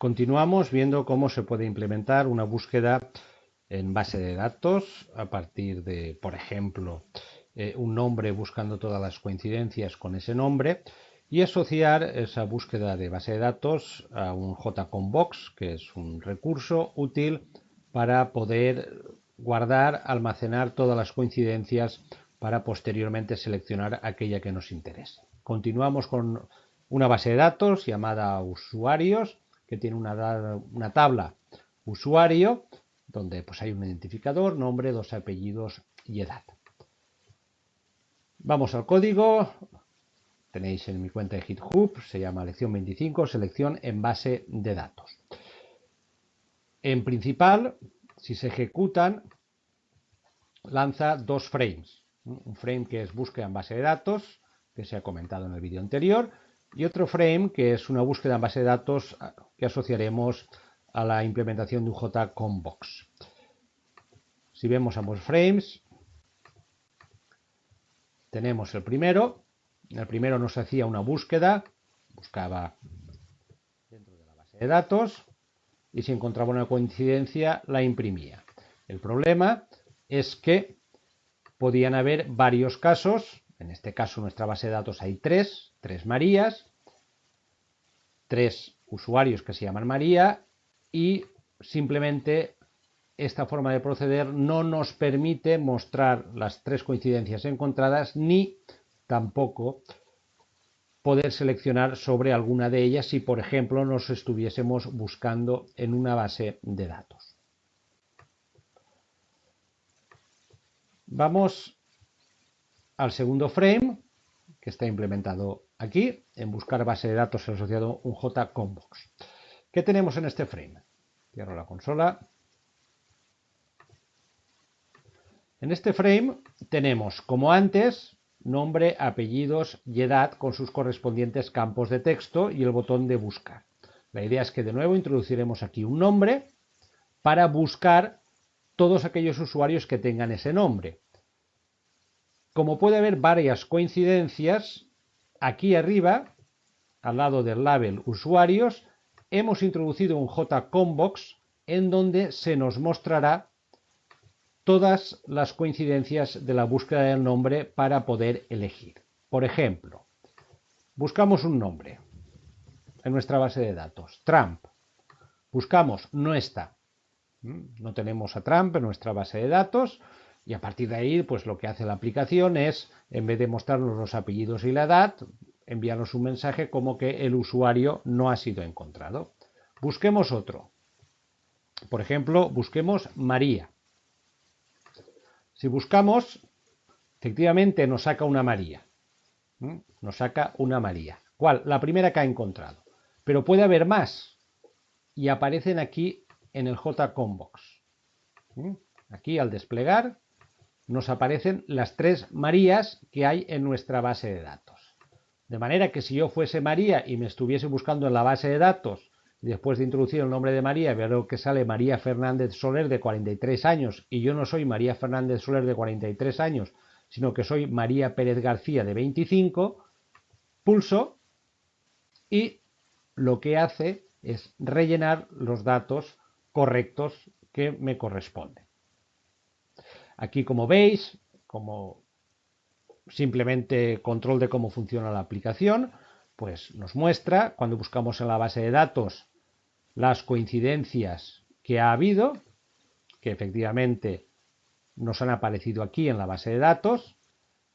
Continuamos viendo cómo se puede implementar una búsqueda en base de datos a partir de, por ejemplo, un nombre buscando todas las coincidencias con ese nombre y asociar esa búsqueda de base de datos a un JCOMBOX, que es un recurso útil para poder guardar, almacenar todas las coincidencias para posteriormente seleccionar aquella que nos interese. Continuamos con una base de datos llamada usuarios, que tiene una tabla usuario, donde pues hay un identificador, nombre, dos apellidos y edad. Vamos al código. Tenéis en mi cuenta de GitHub, se llama lección 25, selección en base de datos. En principal, si se ejecutan, lanza dos frames. Un frame que es búsqueda en base de datos, que se ha comentado en el vídeo anterior, y otro frame que es una búsqueda en base de datos que asociaremos a la implementación de un JCOMBOX. Si vemos ambos frames, tenemos el primero. En el primero nos hacía una búsqueda, buscaba dentro de la base de datos y si encontraba una coincidencia la imprimía. El problema es que podían haber varios casos. En este caso, en nuestra base de datos hay tres Marías, tres usuarios que se llaman María y simplemente esta forma de proceder no nos permite mostrar las tres coincidencias encontradas ni tampoco poder seleccionar sobre alguna de ellas si, por ejemplo, nos estuviésemos buscando en una base de datos. Vamos al segundo frame, que está implementado aquí, en buscar base de datos asociado a un JCOMBOX. ¿Qué tenemos en este frame? Cierro la consola. En este frame tenemos, como antes, nombre, apellidos y edad con sus correspondientes campos de texto y el botón de buscar. La idea es que de nuevo introduciremos aquí un nombre para buscar todos aquellos usuarios que tengan ese nombre. Como puede haber varias coincidencias, aquí arriba, al lado del label usuarios, hemos introducido un JCOMBOX en donde se nos mostrará todas las coincidencias de la búsqueda del nombre para poder elegir. Por ejemplo, buscamos un nombre en nuestra base de datos, Trump. Buscamos, no está. No tenemos a Trump en nuestra base de datos y a partir de ahí, pues lo que hace la aplicación es, en vez de mostrarnos los apellidos y la edad, enviarnos un mensaje como que el usuario no ha sido encontrado. Busquemos otro. Por ejemplo, busquemos María. Si buscamos, efectivamente nos saca una María. Nos saca una María. ¿Cuál? La primera que ha encontrado. Pero puede haber más. Y aparecen aquí en el JCOMBOX. Aquí al desplegar nos aparecen las tres Marías que hay en nuestra base de datos. De manera que si yo fuese María y me estuviese buscando en la base de datos, y después de introducir el nombre de María, veo que sale María Fernández Soler de 43 años, y yo no soy María Fernández Soler de 43 años, sino que soy María Pérez García de 25, pulso y lo que hace es rellenar los datos correctos que me corresponden. Aquí, como veis, como simplemente control de cómo funciona la aplicación, pues nos muestra cuando buscamos en la base de datos las coincidencias que ha habido, que efectivamente nos han aparecido aquí en la base de datos,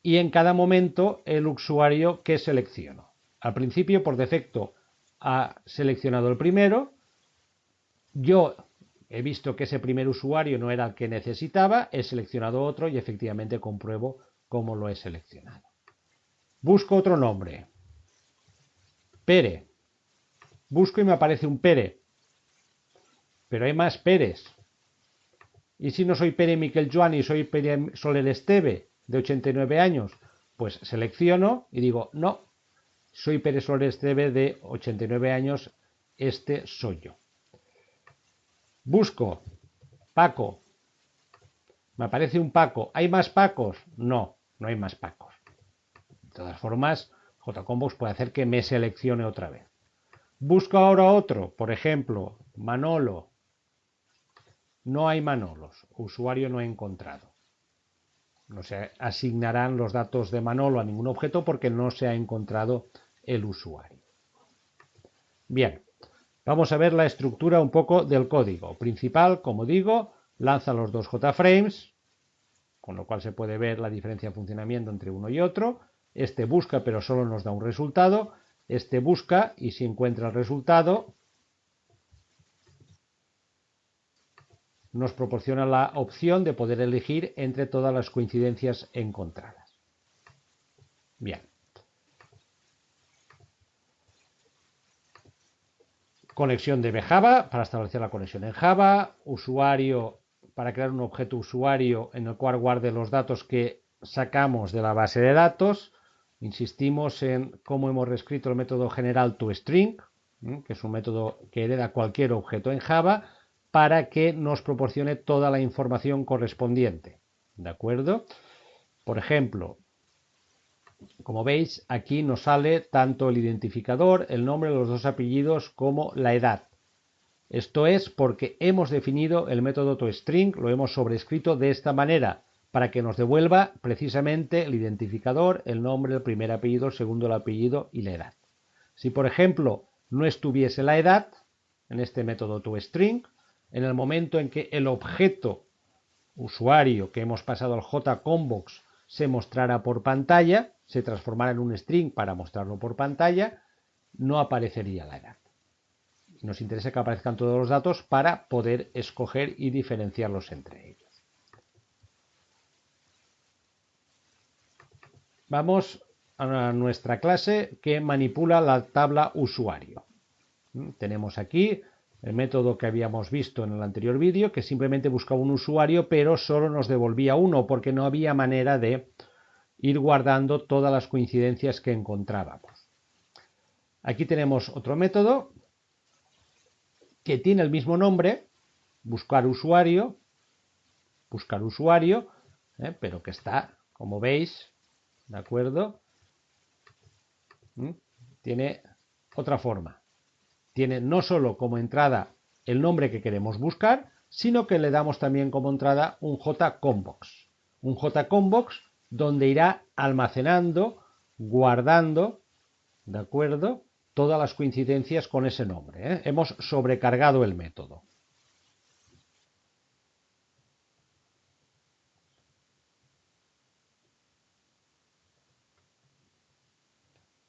y en cada momento el usuario que selecciono. Al principio, por defecto, ha seleccionado el primero. Yo he visto que ese primer usuario no era el que necesitaba, he seleccionado otro y efectivamente compruebo cómo lo he seleccionado. Busco otro nombre. Pere. Busco y me aparece un Pere. Pero hay más Pérez. ¿Y si no soy Pere Miquel Joan y soy Pere Soler Esteve, de 89 años? Pues selecciono y digo, no, soy Pere Soler Esteve de 89 años, este soy yo. Busco Paco. Me aparece un Paco. ¿Hay más Pacos? No, no hay más Pacos. De todas formas, JCOMBOX puede hacer que me seleccione otra vez. Busco ahora otro, por ejemplo, Manolo. No hay Manolos, usuario no encontrado. No se asignarán los datos de Manolo a ningún objeto porque no se ha encontrado el usuario. Bien, vamos a ver la estructura un poco del código. Principal, como digo, lanza los dos JFrames, con lo cual se puede ver la diferencia de funcionamiento entre uno y otro. Este busca, pero solo nos da un resultado. Este busca y si encuentra el resultado, nos proporciona la opción de poder elegir entre todas las coincidencias encontradas. Bien. Conexión de Java para establecer la conexión en Java. Usuario para crear un objeto usuario en el cual guarde los datos que sacamos de la base de datos. Insistimos en cómo hemos reescrito el método general toString, que es un método que hereda cualquier objeto en Java, para que nos proporcione toda la información correspondiente. ¿De acuerdo? Por ejemplo, como veis, aquí nos sale tanto el identificador, el nombre, los dos apellidos, como la edad. Esto es porque hemos definido el método toString, lo hemos sobrescrito de esta manera, para que nos devuelva precisamente el identificador, el nombre, el primer apellido, el segundo el apellido y la edad. Si, por ejemplo, no estuviese la edad en este método toString, en el momento en que el objeto usuario que hemos pasado al jCombox se mostrara por pantalla, se transformara en un string para mostrarlo por pantalla, no aparecería la edad. Nos interesa que aparezcan todos los datos para poder escoger y diferenciarlos entre ellos. Vamos a nuestra clase que manipula la tabla usuario. Tenemos aquí el método que habíamos visto en el anterior vídeo, que simplemente buscaba un usuario, pero solo nos devolvía uno, porque no había manera de ir guardando todas las coincidencias que encontrábamos. Aquí tenemos otro método que tiene el mismo nombre, buscar usuario, pero que está, como veis, ¿de acuerdo? Tiene otra forma. Tiene no solo como entrada el nombre que queremos buscar, sino que le damos también como entrada un jCombox. Un jCombox donde irá almacenando, guardando, ¿de acuerdo?, todas las coincidencias con ese nombre. Hemos sobrecargado el método.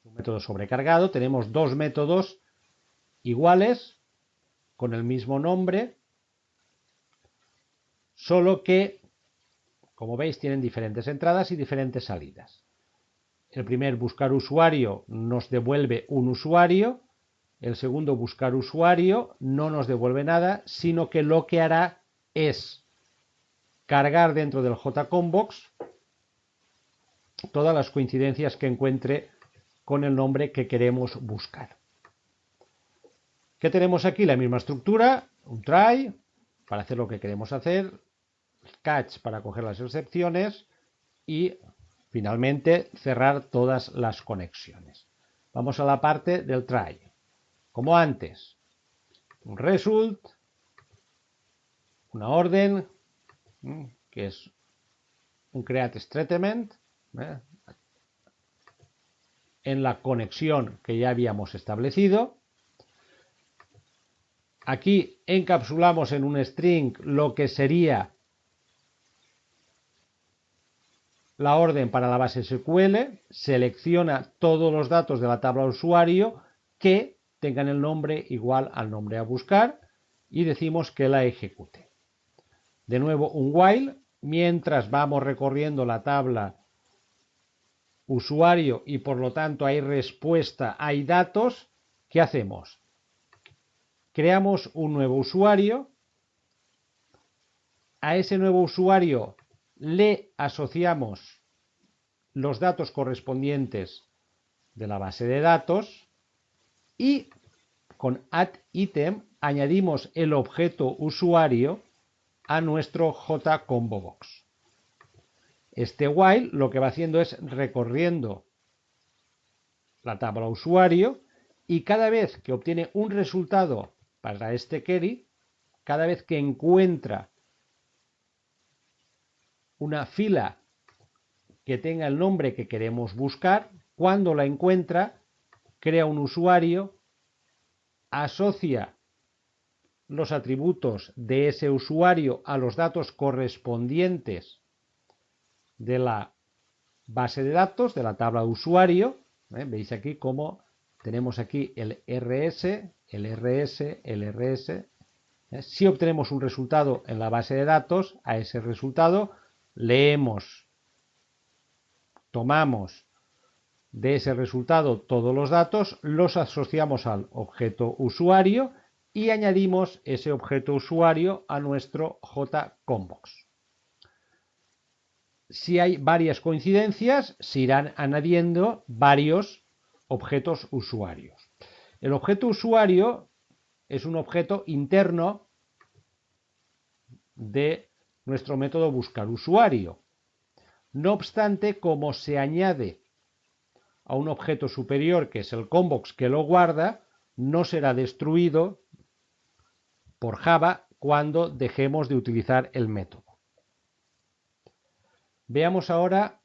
Un método sobrecargado. Tenemos dos métodos iguales, con el mismo nombre, solo que, como veis, tienen diferentes entradas y diferentes salidas. El primer buscar usuario nos devuelve un usuario, el segundo buscar usuario no nos devuelve nada, sino que lo que hará es cargar dentro del jCombox todas las coincidencias que encuentre con el nombre que queremos buscar. ¿Qué tenemos aquí? La misma estructura, un try para hacer lo que queremos hacer, catch para coger las excepciones y finalmente cerrar todas las conexiones. Vamos a la parte del try. Como antes, un result, una orden, que es un create statement, en la conexión que ya habíamos establecido. Aquí encapsulamos en un string lo que sería la orden para la base SQL, selecciona todos los datos de la tabla usuario que tengan el nombre igual al nombre a buscar y decimos que la ejecute. De nuevo un while, mientras vamos recorriendo la tabla usuario y por lo tanto hay respuesta, hay datos, ¿qué hacemos? Creamos un nuevo usuario, a ese nuevo usuario le asociamos los datos correspondientes de la base de datos y con addItem añadimos el objeto usuario a nuestro jCombobox. Este while lo que va haciendo es recorriendo la tabla usuario y cada vez que obtiene un resultado para este query, cada vez que encuentra una fila que tenga el nombre que queremos buscar, cuando la encuentra, crea un usuario, asocia los atributos de ese usuario a los datos correspondientes de la base de datos, de la tabla de usuario. Veis aquí cómo tenemos aquí el RS, el RS, el RS. Si obtenemos un resultado en la base de datos, a ese resultado tomamos de ese resultado todos los datos, los asociamos al objeto usuario y añadimos ese objeto usuario a nuestro JCombox. Si hay varias coincidencias, se irán añadiendo varios objetos usuarios. El objeto usuario es un objeto interno de nuestro método buscar usuario. No obstante, como se añade a un objeto superior, que es el Combox que lo guarda, no será destruido por Java cuando dejemos de utilizar el método. Veamos ahora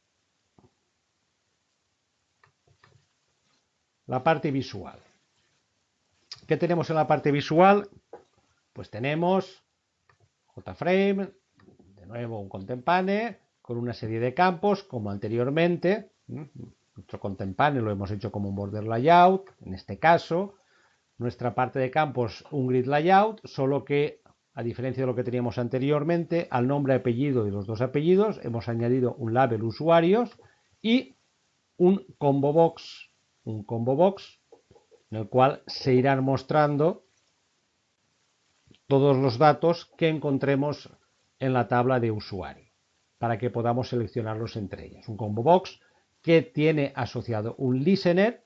la parte visual. ¿Qué tenemos en la parte visual? Pues tenemos JFrame, de nuevo un contempane con una serie de campos como anteriormente. Nuestro contempane lo hemos hecho como un border layout, en este caso. Nuestra parte de campos un grid layout, solo que a diferencia de lo que teníamos anteriormente, al nombre, apellido y los dos apellidos hemos añadido un label usuarios y un combo box en el cual se irán mostrando todos los datos que encontremos en la tabla de usuario para que podamos seleccionarlos entre ellos. Un combo box que tiene asociado un listener,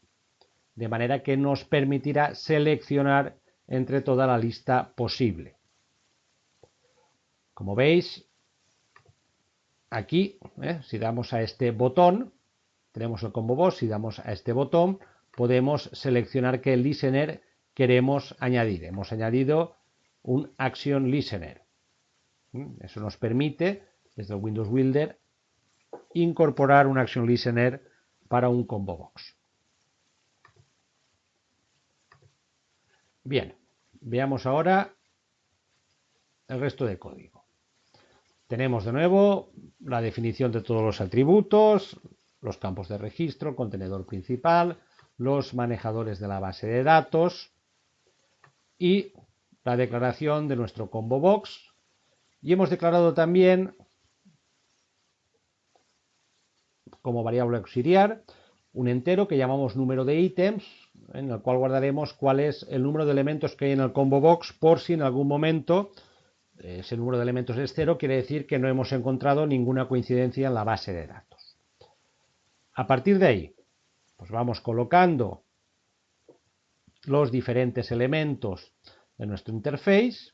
de manera que nos permitirá seleccionar entre toda la lista posible. Como veis, aquí, si damos a este botón, tenemos el combo box, si damos a este botón, podemos seleccionar qué listener queremos añadir. Hemos añadido un Action Listener. Eso nos permite, desde el Windows Builder, incorporar un Action Listener para un combo box. Bien, veamos ahora el resto de código. Tenemos de nuevo la definición de todos los atributos, los campos de registro, el contenedor principal, los manejadores de la base de datos y la declaración de nuestro combo box. Y hemos declarado también como variable auxiliar un entero que llamamos número de ítems, en el cual guardaremos cuál es el número de elementos que hay en el combo box, por si en algún momento ese número de elementos es 0, quiere decir que no hemos encontrado ninguna coincidencia en la base de datos. A partir de ahí, pues vamos colocando los diferentes elementos de nuestro interface.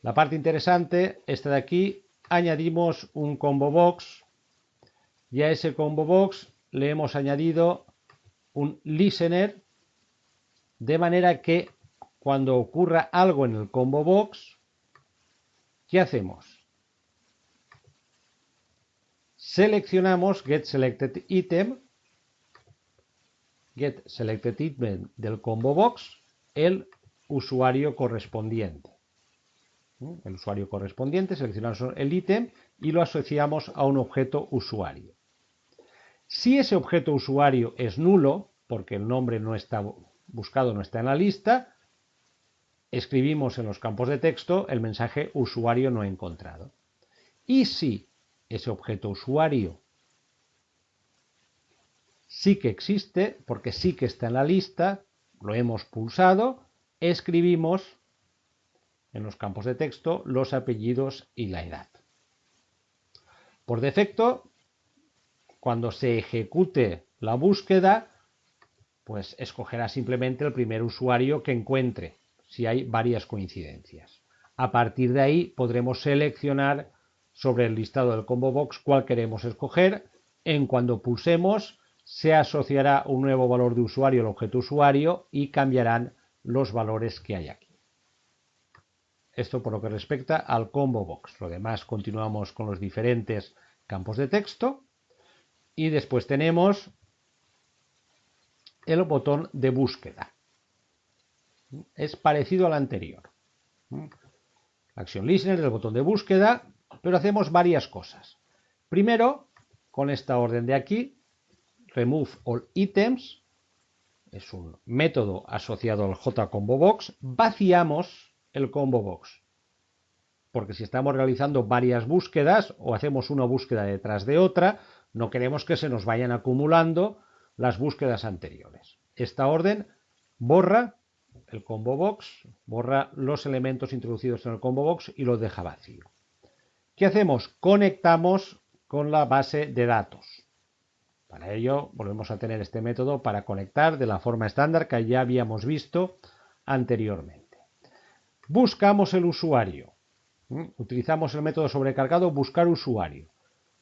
La parte interesante, esta de aquí, añadimos un combo box y a ese combo box le hemos añadido un listener, de manera que cuando ocurra algo en el combo box, ¿qué hacemos? Seleccionamos Get Selected Item del combo box, el usuario correspondiente. El usuario correspondiente, seleccionamos el ítem y lo asociamos a un objeto usuario. Si ese objeto usuario es nulo, porque el nombre no está buscado, no está en la lista, escribimos en los campos de texto el mensaje usuario no encontrado. Y si ese objeto usuario sí que existe, porque sí que está en la lista, lo hemos pulsado, escribimos en los campos de texto los apellidos y la edad. Por defecto, cuando se ejecute la búsqueda, pues escogerá simplemente el primer usuario que encuentre, si hay varias coincidencias. A partir de ahí podremos seleccionar sobre el listado del combo box cuál queremos escoger. En cuando pulsemos se asociará un nuevo valor de usuario al objeto usuario y cambiarán los valores que hay aquí. Esto por lo que respecta al combo box. Lo demás continuamos con los diferentes campos de texto y después tenemos el botón de búsqueda. Es parecido al anterior. Action Listener, el botón de búsqueda, pero hacemos varias cosas. Primero, con esta orden de aquí, Remove All Items, es un método asociado al JComboBox, vaciamos el combo box. Porque si estamos realizando varias búsquedas o hacemos una búsqueda detrás de otra, no queremos que se nos vayan acumulando las búsquedas anteriores. Esta orden borra el combo box, borra los elementos introducidos en el combo box y los deja vacío. ¿Qué hacemos? Conectamos con la base de datos. Para ello volvemos a tener este método para conectar de la forma estándar que ya habíamos visto anteriormente. Buscamos el usuario. Utilizamos el método sobrecargado buscar usuario,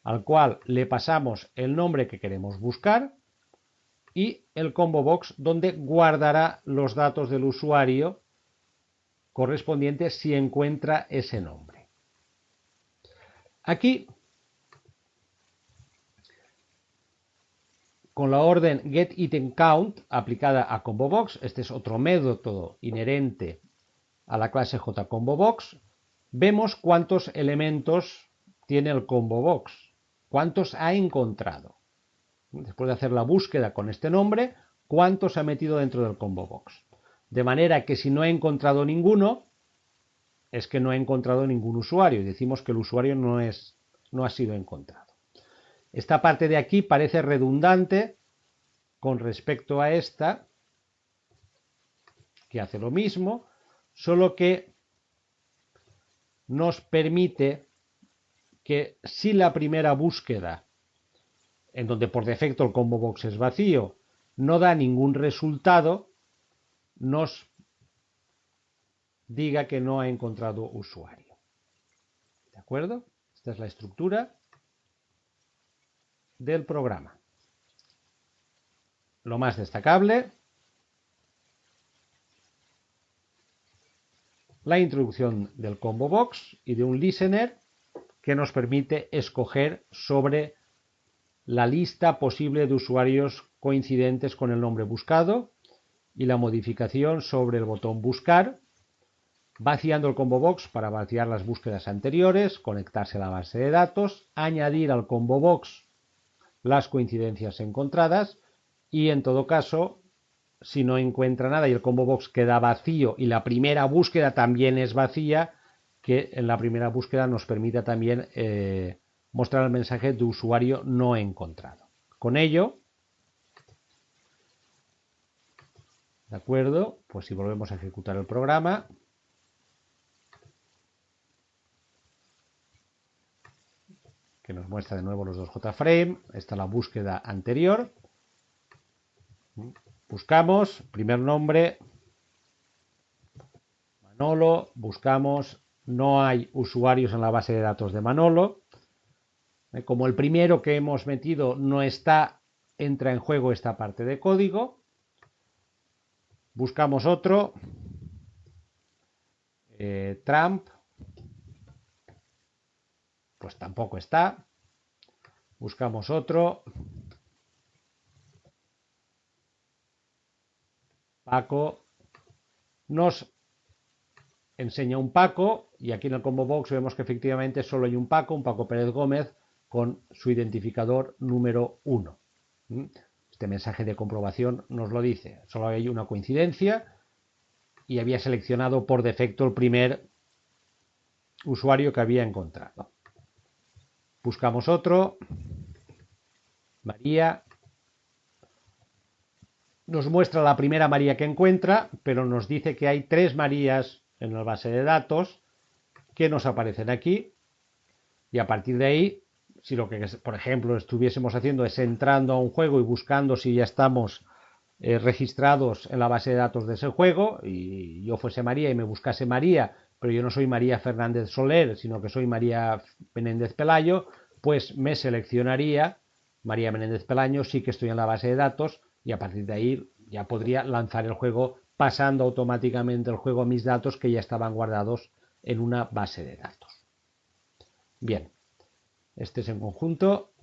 al cual le pasamos el nombre que queremos buscar y el combo box donde guardará los datos del usuario correspondientes si encuentra ese nombre. Aquí, con la orden getItemCount aplicada a combo box, este es otro método inherente a la clase JComboBox, vemos cuántos elementos tiene el combo box, cuántos ha encontrado. Después de hacer la búsqueda con este nombre, cuántos ha metido dentro del combo box. De manera que si no ha encontrado ninguno, es que no ha encontrado ningún usuario y decimos que el usuario no ha sido encontrado. Esta parte de aquí parece redundante con respecto a esta, que hace lo mismo, solo que nos permite que si la primera búsqueda, en donde por defecto el combo box es vacío, no da ningún resultado, nos diga que no ha encontrado usuario. ¿De acuerdo? Esta es la estructura del programa. Lo más destacable, la introducción del combo box y de un listener que nos permite escoger sobre la lista posible de usuarios coincidentes con el nombre buscado y la modificación sobre el botón buscar, vaciando el combo box para vaciar las búsquedas anteriores, conectarse a la base de datos, añadir al combo box las coincidencias encontradas y en todo caso, si no encuentra nada y el combo box queda vacío y la primera búsqueda también es vacía, que en la primera búsqueda nos permita también mostrar el mensaje de usuario no encontrado. Con ello, ¿de acuerdo? Pues si volvemos a ejecutar el programa, que nos muestra de nuevo los dos JFrame, está la búsqueda anterior. Buscamos, primer nombre, Manolo, buscamos, no hay usuarios en la base de datos de Manolo. Como el primero que hemos metido no está, entra en juego esta parte de código. Buscamos otro, Trump, pues tampoco está. Buscamos otro, Paco, nos enseña un Paco y aquí en el combo box vemos que efectivamente solo hay un Paco Pérez Gómez con su identificador número 1. Este mensaje de comprobación nos lo dice, solo hay una coincidencia y había seleccionado por defecto el primer usuario que había encontrado. Buscamos otro, María, nos muestra la primera María que encuentra, pero nos dice que hay 3 Marías en la base de datos que nos aparecen aquí y a partir de ahí, si lo que por ejemplo estuviésemos haciendo es entrando a un juego y buscando si ya estamos registrados en la base de datos de ese juego y yo fuese María y me buscase María, pero yo no soy María Fernández Soler, sino que soy María Menéndez Pelayo, pues me seleccionaría María Menéndez Pelayo, sí que estoy en la base de datos y a partir de ahí ya podría lanzar el juego pasando automáticamente el juego a mis datos que ya estaban guardados en una base de datos. Bien, este es en conjunto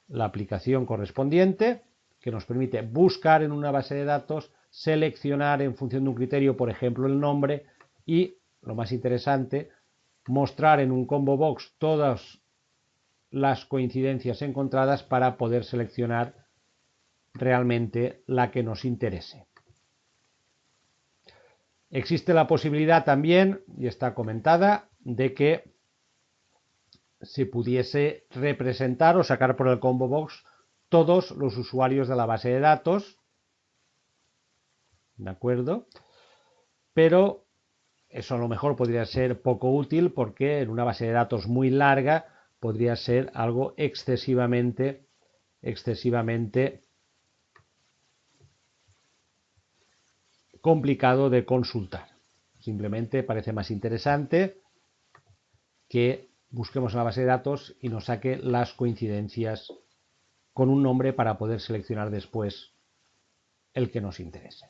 la aplicación correspondiente que nos permite buscar en una base de datos, seleccionar en función de un criterio, por ejemplo, el nombre y, lo más interesante, mostrar en un combo box todas las coincidencias encontradas para poder seleccionar realmente la que nos interese. Existe la posibilidad también, y está comentada, de que se pudiese representar o sacar por el combo box todos los usuarios de la base de datos, ¿de acuerdo? Pero eso a lo mejor podría ser poco útil porque en una base de datos muy larga podría ser algo excesivamente complicado de consultar. Simplemente parece más interesante que busquemos en la base de datos y nos saque las coincidencias con un nombre para poder seleccionar después el que nos interese.